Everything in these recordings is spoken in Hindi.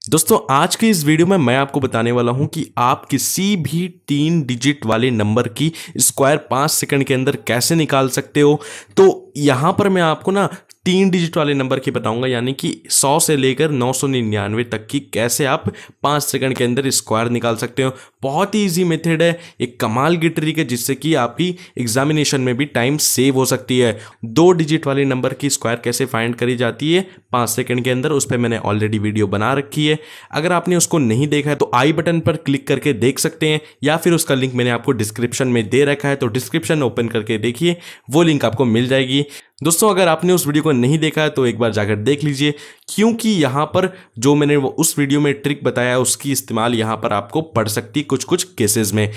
दोस्तों आज की इस वीडियो में मैं आपको बताने वाला हूं कि आप किसी भी 3 डिजिट वाले नंबर की स्क्वायर 5 सेकंड के अंदर कैसे निकाल सकते हो। तो यहां पर मैं आपको ना 3 डिजिट वाले नंबर की बताऊंगा, यानी कि 100 से लेकर 999 तक की कैसे आप 5 सेकंड के अंदर स्क्वायर निकाल सकते हो। बहुत ही ईजी मेथड है, एक कमाल की ट्रिक है जिससे कि आपकी एग्जामिनेशन में भी टाइम सेव हो सकती है। 2 डिजिट वाले नंबर की स्क्वायर कैसे फाइंड करी जाती है 5 सेकंड के अंदर, उस पर मैंने ऑलरेडी वीडियो बना रखी है। अगर आपने उसको नहीं देखा है तो आई बटन पर क्लिक करके देख सकते हैं, या फिर उसका लिंक मैंने आपको डिस्क्रिप्शन में दे रखा है, तो डिस्क्रिप्शन ओपन करके देखिए, वो लिंक आपको मिल जाएगी। दोस्तों अगर आपने उस वीडियो को नहीं देखा है तो एक बार जाकर देख लीजिए, क्योंकि यहाँ पर जो मैंने वो उस वीडियो में ट्रिक बताया है उसकी इस्तेमाल यहाँ पर आपको पड़ सकती कुछ कुछ केसेस में।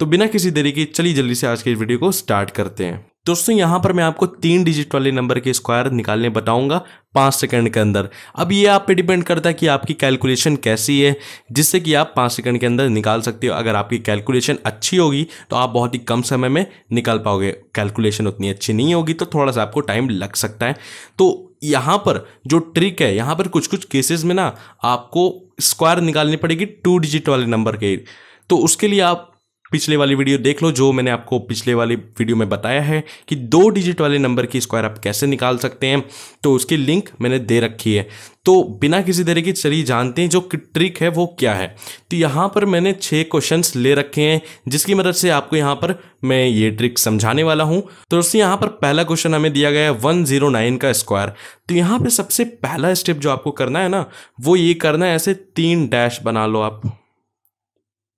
तो बिना किसी देरी के चलिए जल्दी से आज के वीडियो को स्टार्ट करते हैं। दोस्तों यहाँ पर मैं आपको 3 डिजिट वाले नंबर के स्क्वायर निकालने बताऊंगा 5 सेकंड के अंदर। अब ये आप पे डिपेंड करता है कि आपकी कैलकुलेशन कैसी है, जिससे कि आप 5 सेकंड के अंदर निकाल सकते हो। अगर आपकी कैलकुलेशन अच्छी होगी तो आप बहुत ही कम समय में निकाल पाओगे, कैलकुलेशन उतनी अच्छी नहीं होगी तो थोड़ा सा आपको टाइम लग सकता है। तो यहाँ पर जो ट्रिक है, यहाँ पर कुछ कुछ केसेस में ना आपको स्क्वायर निकालनी पड़ेगी 2 डिजिट वाले नंबर के। तो उसके लिए आप पिछले वाली वीडियो देख लो, जो मैंने आपको पिछले वाली वीडियो में बताया है कि 2 डिजिट वाले नंबर की स्क्वायर आप कैसे निकाल सकते हैं, तो उसकी लिंक मैंने दे रखी है। तो बिना किसी तरह की चलिए जानते हैं जो ट्रिक है वो क्या है। तो यहाँ पर मैंने 6 क्वेश्चंस ले रखे हैं जिसकी मदद से आपको यहाँ पर मैं ये ट्रिक समझाने वाला हूँ। तो दोस्तों यहाँ पर पहला क्वेश्चन हमें दिया गया है 109 का स्क्वायर। तो यहाँ पे सबसे पहला स्टेप जो आपको करना है ना, वो ये करना है, ऐसे 3 डैश बना लो आप,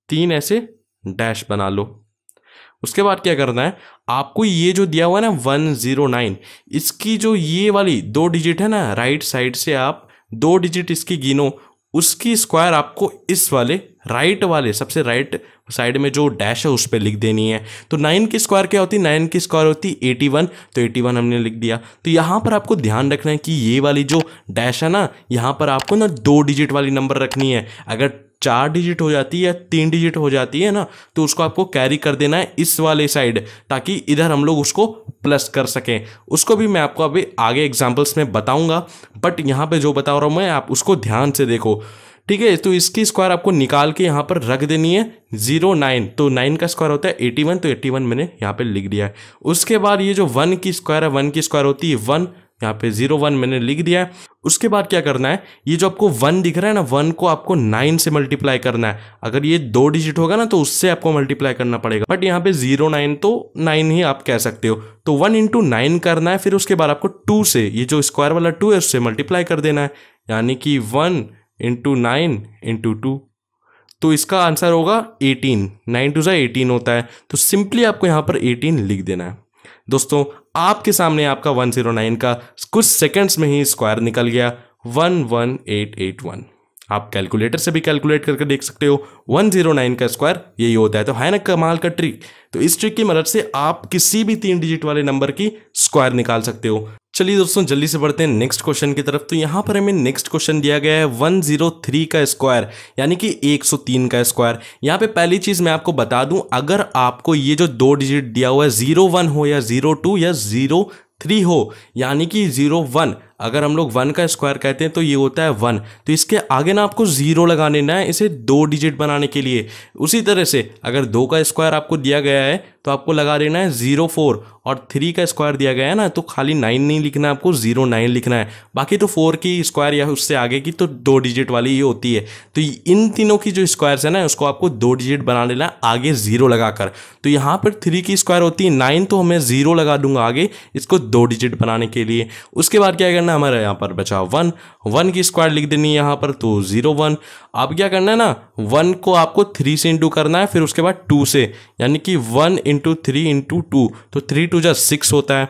3 ऐसे डैश बना लो। उसके बाद क्या करना है, आपको ये जो दिया हुआ है ना 109, इसकी जो ये वाली 2 डिजिट है ना, राइट साइड से आप 2 डिजिट इसकी गिनो, उसकी स्क्वायर आपको इस वाले राइट वाले सबसे राइट साइड में जो डैश है उस पर लिख देनी है। तो 9 की स्क्वायर क्या होती है, 9 की स्क्वायर होती है 81, तो 81 हमने लिख दिया। तो यहाँ पर आपको ध्यान रखना है कि ये वाली जो डैश है ना, यहाँ पर आपको ना 2 डिजिट वाली नंबर रखनी है। अगर 4 डिजिट हो जाती है या 3 डिजिट हो जाती है ना, तो उसको आपको कैरी कर देना है इस वाले साइड, ताकि इधर हम लोग उसको प्लस कर सकें। उसको भी मैं आपको अभी आगे एग्जांपल्स में बताऊंगा, बट यहाँ पे जो बता रहा हूँ मैं, आप उसको ध्यान से देखो, ठीक है। तो इसकी स्क्वायर आपको निकाल के यहाँ पर रख देनी है 09। तो 9 का स्क्वायर होता है 81, तो 81 मैंने यहाँ पे लिख दिया है। उसके बाद ये जो 1 की स्क्वायर है, 1 की स्क्वायर होती है 1, यहाँ पे 01 मैंने लिख दिया है। उसके बाद क्या करना है, ये जो आपको 1 दिख रहा है ना, 1 को आपको 9 से मल्टीप्लाई करना है। अगर ये 2 डिजिट होगा ना तो उससे आपको मल्टीप्लाई करना पड़ेगा, बट यहाँ पे 09 तो 9 ही आप कह सकते हो। तो 1 × 9 करना है, फिर उसके बाद आपको 2 से, ये जो स्क्वायर वाला 2 है उससे मल्टीप्लाई कर देना है, यानी कि 1 × 9 × 2। तो इसका आंसर होगा 18, 9 2 18 होता है। तो सिंपली आपको यहाँ पर 18 लिख देना है। दोस्तों आपके सामने आपका 109 का कुछ सेकंड्स में ही स्क्वायर निकल गया 11881। आप कैलकुलेटर से भी कैलकुलेट करके देख सकते हो, 109 का स्क्वायर यही होता है। तो है ना कमाल का ट्रिक। तो इस ट्रिक की मदद से आप किसी भी 3 डिजिट वाले नंबर की स्क्वायर निकाल सकते हो। चलिए दोस्तों जल्दी से बढ़ते हैं नेक्स्ट क्वेश्चन की तरफ। तो यहाँ पर हमें नेक्स्ट क्वेश्चन दिया गया है 103 का स्क्वायर, यानी कि 103 का स्क्वायर। यहाँ पे पहली चीज़ मैं आपको बता दूं, अगर आपको ये जो 2 डिजिट दिया हुआ है 01 हो या 02 या 03 हो, यानी कि 01, अगर हम लोग 1 का स्क्वायर कहते हैं तो ये होता है 1, तो इसके आगे ना आपको 0 लगा देना है इसे 2 डिजिट बनाने के लिए। उसी तरह से अगर 2 का स्क्वायर आपको दिया गया है तो आपको लगा देना है 04, और 3 का स्क्वायर दिया गया है ना तो खाली 9 नहीं लिखना है, आपको 09 लिखना है। बाकी तो 4 की स्क्वायर या उससे आगे की तो 2 डिजिट वाली ही होती है। तो इन तीनों की जो स्क्वायर्स है ना उसको आपको 2 डिजिट बना लेना है आगे 0 लगाकर। तो यहाँ पर 3 की स्क्वायर होती है 9, तो मैं 0 लगा दूंगा आगे इसको 2 डिजिट बनाने के लिए। उसके बाद क्या करना, हमारे यहाँ पर बचा 1 की स्क्वायर लिख देनी है यहाँ पर, तो 01। अब क्या करना है ना, 1 को आपको 3 से इंटू करना है, फिर उसके बाद 2 से, यानी कि 1 × 3 × 2, तो 3 2 जा 6 होता है।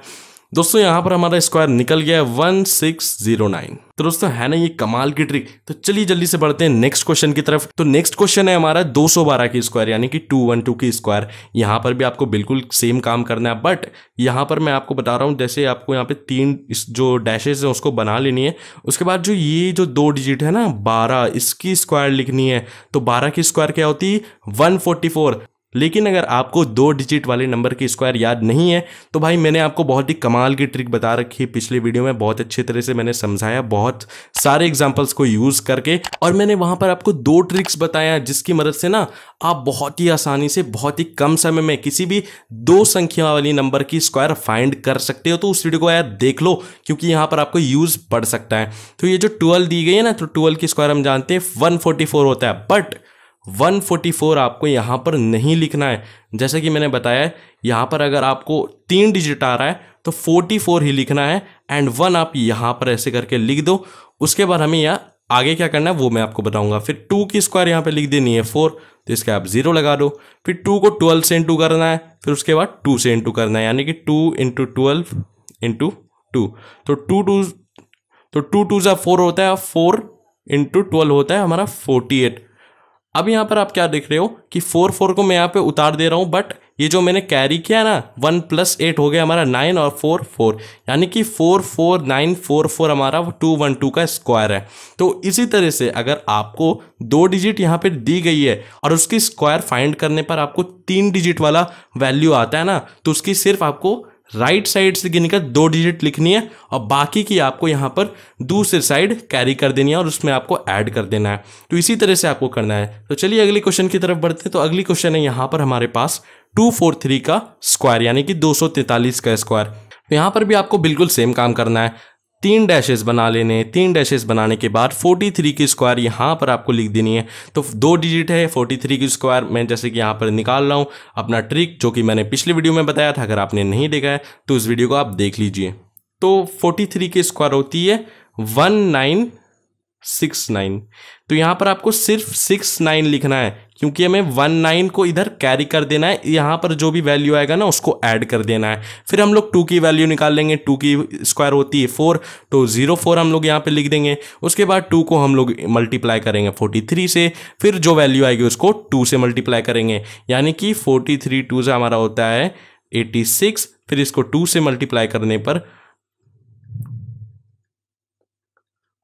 दोस्तों यहाँ पर हमारा स्क्वायर निकल गया है 1609। तो दोस्तों है ना ये कमाल की ट्रिक। तो चलिए जल्दी से बढ़ते हैं नेक्स्ट क्वेश्चन की तरफ। तो नेक्स्ट क्वेश्चन है हमारा 212 की स्क्वायर, यानी कि 212 की स्क्वायर। यहाँ पर भी आपको बिल्कुल सेम काम करना है, बट यहाँ पर मैं आपको बता रहा हूँ, जैसे आपको यहाँ पे 3 जो डैशेज है उसको बना लेनी है। उसके बाद जो ये जो 2 डिजिट है ना 12, इसकी स्क्वायर लिखनी है। तो 12 की स्क्वायर क्या होती है 144। लेकिन अगर आपको 2 डिजिट वाले नंबर की स्क्वायर याद नहीं है तो भाई मैंने आपको बहुत ही कमाल की ट्रिक बता रखी है पिछले वीडियो में, बहुत अच्छी तरह से मैंने समझाया बहुत सारे एग्जांपल्स को यूज करके, और मैंने वहां पर आपको 2 ट्रिक्स बताया जिसकी मदद से ना आप बहुत ही आसानी से बहुत ही कम समय में किसी भी 2 संख्या वाली नंबर की स्क्वायर फाइंड कर सकते हो। तो उस वीडियो को यार देख लो क्योंकि यहां पर आपको यूज पड़ सकता है। तो ये जो 12 दी गई है ना, तो 12 की स्क्वायर हम जानते हैं 144 होता है, बट 144 आपको यहां पर नहीं लिखना है। जैसे कि मैंने बताया यहां पर अगर आपको 3 डिजिट आ रहा है तो 44 ही लिखना है, एंड 1 आप यहां पर ऐसे करके लिख दो। उसके बाद हमें यहाँ आगे क्या करना है वो मैं आपको बताऊंगा। फिर 2 की स्क्वायर यहाँ पे लिख देनी है 4, तो इसके आप 0 लगा दो। फिर 2 को 12 से इंटू करना है, फिर उसके बाद 2 से इंटू करना है, यानी कि 2 इंटू 12 इंटू 2, तो 2 2 जा 4 होता है, 4 इंटू 12 होता है हमारा 48। अब यहाँ पर आप क्या देख रहे हो कि 4 को मैं यहाँ पे उतार दे रहा हूँ, बट ये जो मैंने कैरी किया ना 1 + 8 हो गया हमारा 9 और 4 4, यानी कि 44944 हमारा 212 का स्क्वायर है। तो इसी तरह से अगर आपको 2 डिजिट यहाँ पे दी गई है और उसकी स्क्वायर फाइंड करने पर आपको 3 डिजिट वाला वैल्यू आता है ना, तो उसकी सिर्फ आपको राइट साइड से गिनकर 2 डिजिट लिखनी है और बाकी की आपको यहाँ पर दूसरे साइड कैरी कर देनी है और उसमें आपको ऐड कर देना है। तो इसी तरह से आपको करना है। तो चलिए अगले क्वेश्चन की तरफ बढ़ते हैं। तो अगली क्वेश्चन है यहाँ पर हमारे पास 243 का स्क्वायर, यानी कि 243 का स्क्वायर। तो यहाँ पर भी आपको बिल्कुल सेम काम करना है, 3 डैशेस बना लेने। 3 डैशेस बनाने के बाद 43 की स्क्वायर यहाँ पर आपको लिख देनी है। तो 2 डिजिट है 43 की स्क्वायर, मैं जैसे कि यहाँ पर निकाल रहा हूँ अपना ट्रिक जो कि मैंने पिछले वीडियो में बताया था। अगर आपने नहीं देखा है तो इस वीडियो को आप देख लीजिए। तो 43 की स्क्वायर होती है 1969। तो यहाँ पर आपको सिर्फ 69 लिखना है क्योंकि हमें 19 को इधर कैरी कर देना है, यहाँ पर जो भी वैल्यू आएगा ना उसको ऐड कर देना है। फिर हम लोग 2 की वैल्यू निकाल लेंगे। 2 की स्क्वायर होती है 4, तो 04 हम लोग यहाँ पे लिख देंगे। उसके बाद 2 को हम लोग मल्टीप्लाई करेंगे 43 से, फिर जो वैल्यू आएगी उसको 2 से मल्टीप्लाई करेंगे, यानी कि 43 2 से हमारा होता है 86। फिर इसको 2 से मल्टीप्लाई करने पर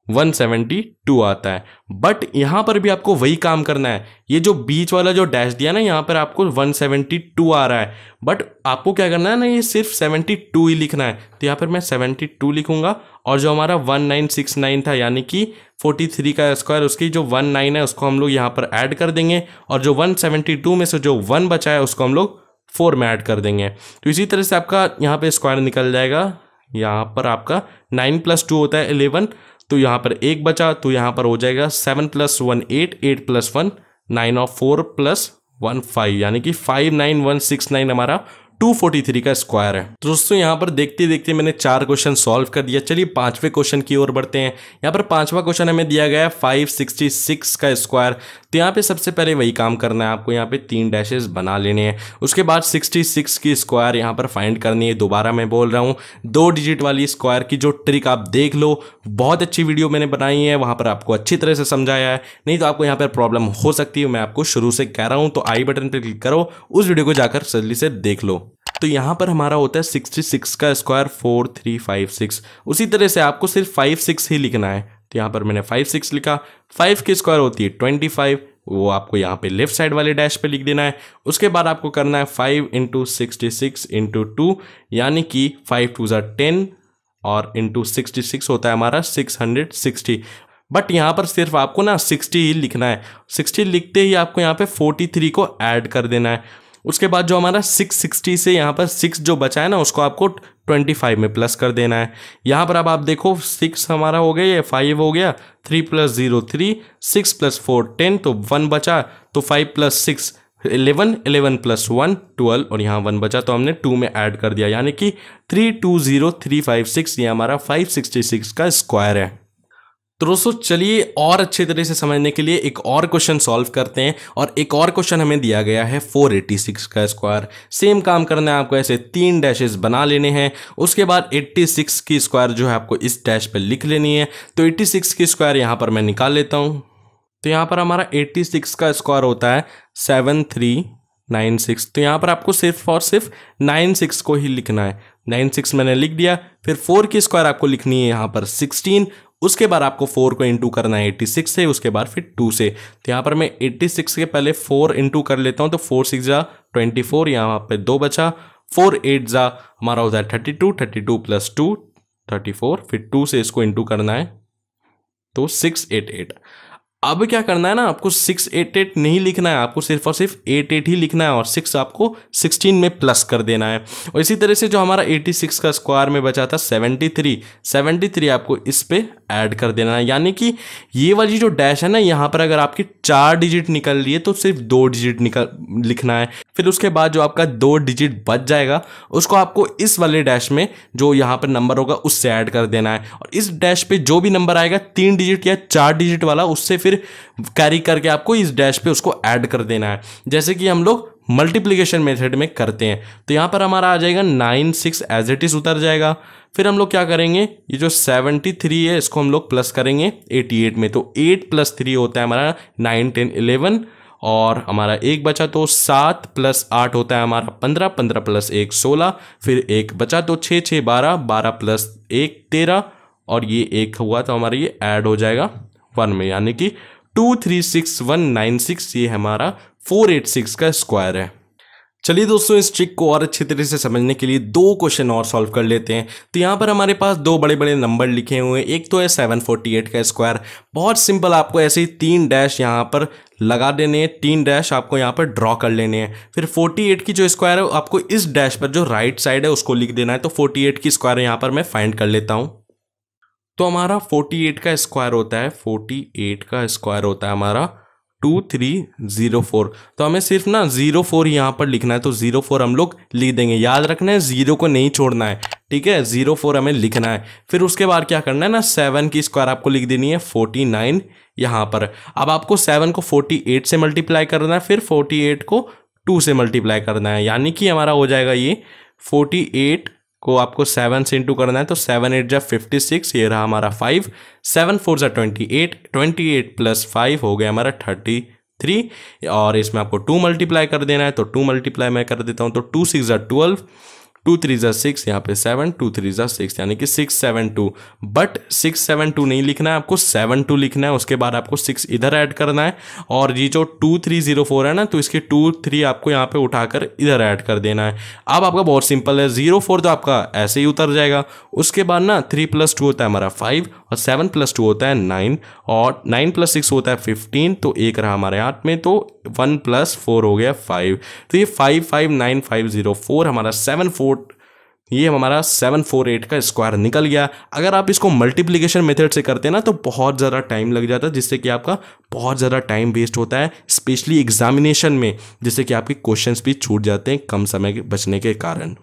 172 आता है। बट यहां पर भी आपको वही काम करना है। ये जो बीच वाला जो डैश दिया ना, यहां पर आपको 172 आ रहा है, बट आपको क्या करना है ना, ये सिर्फ 72 ही लिखना है। तो यहां पर मैं 72 लिखूंगा और जो हमारा 1969 था यानी कि 43 का स्क्वायर, उसकी जो 19 है उसको हम लोग यहाँ पर ऐड कर देंगे, और जो 172 में से जो 1 बचा है उसको हम लोग 4 में ऐड कर देंगे। तो इसी तरह से आपका यहाँ पे स्क्वायर निकल जाएगा। यहाँ पर आपका 9 + 2 होता है 11, तो यहाँ पर 1 बचा, तो यहाँ पर हो जाएगा 7 + 1 8, 8 + 1 9 और 4 + 1 5, यानी कि 59169 हमारा 243 का स्क्वायर है। तो दोस्तों यहाँ पर देखते देखते मैंने 4 क्वेश्चन सॉल्व कर दिया। चलिए 5वें क्वेश्चन की ओर बढ़ते हैं। यहाँ पर 5वां क्वेश्चन हमें दिया गया है 566 का स्क्वायर। तो यहाँ पे सबसे पहले वही काम करना है, आपको यहाँ पे 3 डैशेस बना लेने हैं। उसके बाद 66 की स्क्वायर यहाँ पर फाइंड करनी है। दोबारा मैं बोल रहा हूँ 2 डिजिट वाली स्क्वायर की जो ट्रिक आप देख लो, बहुत अच्छी वीडियो मैंने बनाई है, वहाँ पर आपको अच्छी तरह से समझाया है। नहीं तो आपको यहाँ पर प्रॉब्लम हो सकती है, मैं आपको शुरू से कह रहा हूँ। तो आई बटन पर क्लिक करो, उस वीडियो को जाकर जल्दी से देख लो। तो यहाँ पर हमारा होता है 66 का स्क्वायर 4356। उसी तरह से आपको सिर्फ 56 ही लिखना है। तो यहाँ पर मैंने 56 लिखा। 5 की स्क्वायर होती है 25, वो आपको यहाँ पे लेफ्ट साइड वाले डैश पे लिख देना है। उसके बाद आपको करना है 5 × 66 × 2, यानी कि 5 2 = 10 और इंटू 66 होता है हमारा 660। बट यहाँ पर सिर्फ आपको ना 60 ही लिखना है। 60 लिखते ही आपको यहाँ पे 43 को ऐड कर देना है। उसके बाद जो हमारा 660 से यहाँ पर 6 जो बचा है ना, उसको आपको 25 में प्लस कर देना है। यहाँ पर अब आप देखो 6 हमारा हो गया, ये 5 हो गया, 3 + 0 3, 6 + 4 10, तो 1 बचा, तो 5 + 6 11, 11 + 1 12, और यहाँ 1 बचा तो हमने 2 में ऐड कर दिया, यानी कि 320356 ये हमारा 566 का स्क्वायर है। तो दोस्तों चलिए और अच्छे तरह से समझने के लिए एक और क्वेश्चन सॉल्व करते हैं। और एक और क्वेश्चन हमें दिया गया है 486 का स्क्वायर। सेम काम करना है आपको, ऐसे 3 डैशेस बना लेने हैं। उसके बाद 86 की स्क्वायर जो है आपको इस डैश पे लिख लेनी है। तो 86 की स्क्वायर यहाँ पर मैं निकाल लेता हूँ। तो यहाँ पर हमारा 86 का स्क्वायर होता है 7396। तो यहाँ पर आपको सिर्फ और सिर्फ 96 को ही लिखना है। 96 मैंने लिख दिया। फिर 4 की स्क्वायर आपको लिखनी है यहाँ पर 16। उसके बाद आपको 4 को इंटू करना है 86 से, उसके बाद फिर 2 से। तो यहाँ पर मैं 86 के पहले 4 इंटू कर लेता हूँ, तो 4 6 = 24, यहाँ पे 2 बचा, 4 8 जा हमारा होता है 32, 32 प्लस 2 34, फिर 2 से इसको इंटू करना है तो 688। अब क्या करना है ना, आपको 688 नहीं लिखना है, आपको सिर्फ और सिर्फ 88 ही लिखना है और 6 आपको 16 में प्लस कर देना है। और इसी तरह से जो हमारा 86 का स्क्वायर में बचा था 73 आपको इस पे ऐड कर देना है। यानी कि ये वाली जो डैश है ना, यहाँ पर अगर आपकी 4 डिजिट निकल रही है तो सिर्फ 2 डिजिट लिखना है। फिर उसके बाद जो आपका 2 डिजिट बच जाएगा उसको आपको इस वाले डैश में जो यहाँ पर नंबर होगा उससे ऐड कर देना है। और इस डैश पे जो भी नंबर आएगा 3 डिजिट या 4 डिजिट वाला, उससे फिर कैरी करके आपको इस डैश पे उसको ऐड कर देना है, जैसे कि हम लोग मल्टीप्लिकेशन मेथड में करते हैं। तो यहाँ पर हमारा आ जाएगा 9 6 एज इट इज उतर जाएगा। फिर हम लोग क्या करेंगे, ये जो 73 है इसको हम लोग प्लस करेंगे 88 में, तो 8 प्लस 3 होता है हमारा 9 10 11, और हमारा एक बचा तो 7 प्लस 8 होता है हमारा 15, 15 प्लस 1 16, फिर एक बचा तो 6 6 12, 12 प्लस 1 13, और ये एक हुआ तो हमारा ये ऐड हो जाएगा 1 में, यानी कि 236196 ये हमारा 486 का स्क्वायर है। चलिए दोस्तों, इस ट्रिक को और अच्छी तरह से समझने के लिए 2 क्वेश्चन और सॉल्व कर लेते हैं। तो यहाँ पर हमारे पास 2 बड़े बड़े नंबर लिखे हुए हैं। एक तो है 748 का स्क्वायर, बहुत सिंपल, आपको ऐसे ही 3 डैश यहाँ पर लगा देने हैं, 3 डैश आपको यहाँ पर ड्रॉ कर लेने हैं। फिर 48 की जो स्क्वायर है आपको इस डैश पर जो राइट साइड है उसको लिख देना है। तो 48 की स्क्वायर यहाँ पर मैं फाइंड कर लेता हूँ। तो हमारा 48 का स्क्वायर होता है, 48 का स्क्वायर होता है हमारा 2304। तो हमें सिर्फ ना 04 यहाँ पर लिखना है, तो 04 हम लोग लिख देंगे। याद रखना है 0 को नहीं छोड़ना है, ठीक है, 04 हमें लिखना है। फिर उसके बाद क्या करना है ना, 7 की स्क्वायर आपको लिख देनी है 49 यहाँ पर। अब आपको 7 को 48 से मल्टीप्लाई करना है, फिर 48 को 2 से मल्टीप्लाई करना है, यानी कि हमारा हो जाएगा ये 48 को आपको 7 से इंटू करना है, तो 7 8 जा 56, ये रहा हमारा 5, 7 4 जा 28, 28 प्लस 5 हो गया हमारा 33, और इसमें आपको 2 मल्टीप्लाई कर देना है, तो 2 मल्टीप्लाई मैं कर देता हूँ, तो 2 6 जा 12, 2 3 जा 6, यहाँ पे 7, 2 3 जा 6, यानी कि 672। बट 672 नहीं लिखना है, आपको 72 लिखना है। उसके बाद आपको 6 इधर ऐड करना है, और ये जो 2304 है ना, तो इसके 2 3 आपको यहाँ पे उठाकर इधर ऐड कर देना है। अब आपका बहुत सिंपल है, 04 तो आपका ऐसे ही उतर जाएगा। उसके बाद ना 3 + 2 होता है हमारा 5, और 7 + 2 होता है 9, और 9 + 6 होता है 15, तो एक रहा हमारे हाथ में, तो 1 + 4 हो गया 5। तो ये 559504 हमारा 74, ये हमारा 748 का स्क्वायर निकल गया। अगर आप इसको मल्टीप्लिकेशन मेथड से करते हैं ना तो बहुत ज़्यादा टाइम लग जाता है, जिससे कि आपका बहुत ज़्यादा टाइम वेस्ट होता है, स्पेशली एग्जामिनेशन में, जिससे कि आपके क्वेश्चंस भी छूट जाते हैं कम समय के बचने के कारण।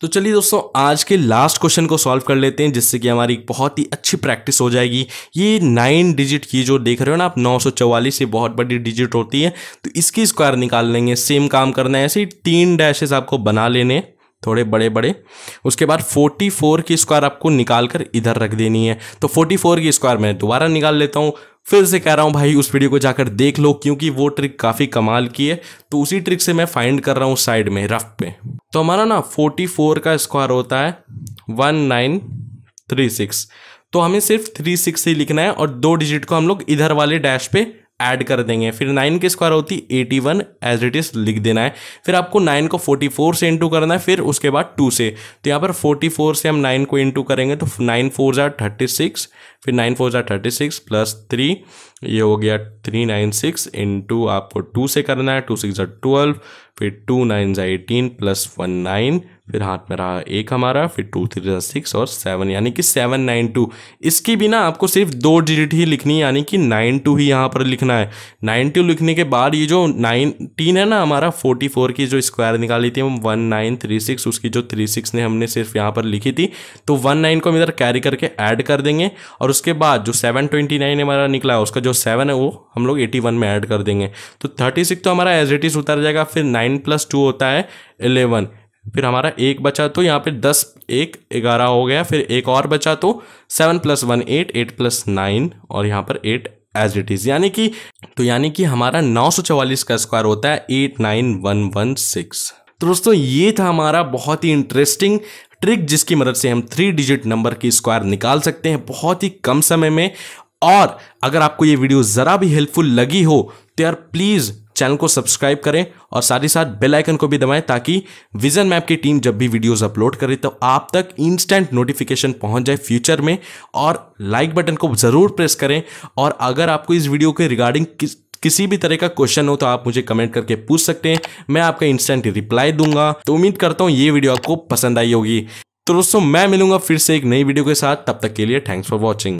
तो चलिए दोस्तों, आज के लास्ट क्वेश्चन को सॉल्व कर लेते हैं, जिससे कि हमारी बहुत ही अच्छी प्रैक्टिस हो जाएगी। ये 9 डिजिट की जो देख रहे हो ना आप, 944, ये बहुत बड़ी डिजिट होती है, तो इसकी स्क्वायर निकाल लेंगे। सेम काम करना है, ऐसे ही 3 डैशेस आपको बना लेने थोड़े बड़े बड़े। उसके बाद 44 की स्क्वायर आपको निकाल कर इधर रख देनी है। तो 44 की स्क्वायर मैं दोबारा निकाल लेता हूँ। फिर से कह रहा हूँ भाई, उस वीडियो को जाकर देख लो, क्योंकि वो ट्रिक काफ़ी कमाल की है। तो उसी ट्रिक से मैं फाइंड कर रहा हूँ साइड में रफ पे। तो हमारा ना 44 का स्क्वायर होता है 1936। तो हमें सिर्फ 36 ही लिखना है, और 2 डिजिट को हम लोग इधर वाले डैश पे ऐड कर देंगे। फिर 9 की स्क्वायर होती 81, एज इट इज लिख देना है। फिर आपको 9 को 44 से इंटू करना है, फिर उसके बाद 2 से। तो यहाँ पर 44 से हम 9 को इंटू करेंगे, तो 9 4 जा 36, फिर 9 4 जा 36 प्लस 3, ये हो गया 396, इंटू आपको 2 से करना है, 2 6 जा 12, फिर 2 9 जा 18 प्लस 1 9, फिर हाथ में रहा 1 हमारा, फिर 2 3 जा 6 और 7, यानी कि 792। इसकी भी ना आपको सिर्फ 2 डिजिट ही लिखनी है, यानी कि 92 ही यहाँ पर लिखना है। 92 लिखने के बाद ये जो 19 है ना हमारा, 44 की जो स्क्वायर निकाली थी हम 1936, उसकी जो 36 ने हमने सिर्फ यहाँ पर लिखी थी, तो 19 को हम इधर कैरी करके ऐड कर देंगे। और उसके बाद जो 729 हमारा निकला है, उसका जो 7 है वो हम लोग 81 में ऐड कर देंगे। तो 36 तो हमारा एज इट इज उतर जाएगा। फिर 9 + 2 होता है 11, फिर हमारा एक बचा, तो यहाँ पे 10 1 11 हो गया। फिर एक और बचा, तो 7 + 1 8, 8 + 9, और यहाँ पर 8 एज इट इज, यानी कि हमारा 944 का स्क्वायर होता है 89116। तो दोस्तों, ये था हमारा बहुत ही इंटरेस्टिंग ट्रिक, जिसकी मदद से हम 3 डिजिट नंबर की स्क्वायर निकाल सकते हैं बहुत ही कम समय में। और अगर आपको ये वीडियो ज़रा भी हेल्पफुल लगी हो तो यार प्लीज़ चैनल को सब्सक्राइब करें और साथ ही साथ बेल आइकन को भी दबाएं ताकि विजन मैप की टीम जब भी वीडियोस अपलोड करे तो आप तक इंस्टेंट नोटिफिकेशन पहुंच जाए फ्यूचर में। और लाइक बटन को जरूर प्रेस करें। और अगर आपको इस वीडियो के रिगार्डिंग किसी भी तरह का क्वेश्चन हो तो आप मुझे कमेंट करके पूछ सकते हैं, मैं आपका इंस्टेंट रिप्लाई दूंगा। तो उम्मीद करता हूं ये वीडियो आपको पसंद आई होगी। तो दोस्तों मैं मिलूंगा फिर से एक नई वीडियो के साथ, तब तक के लिए थैंक्स फॉर वॉचिंग।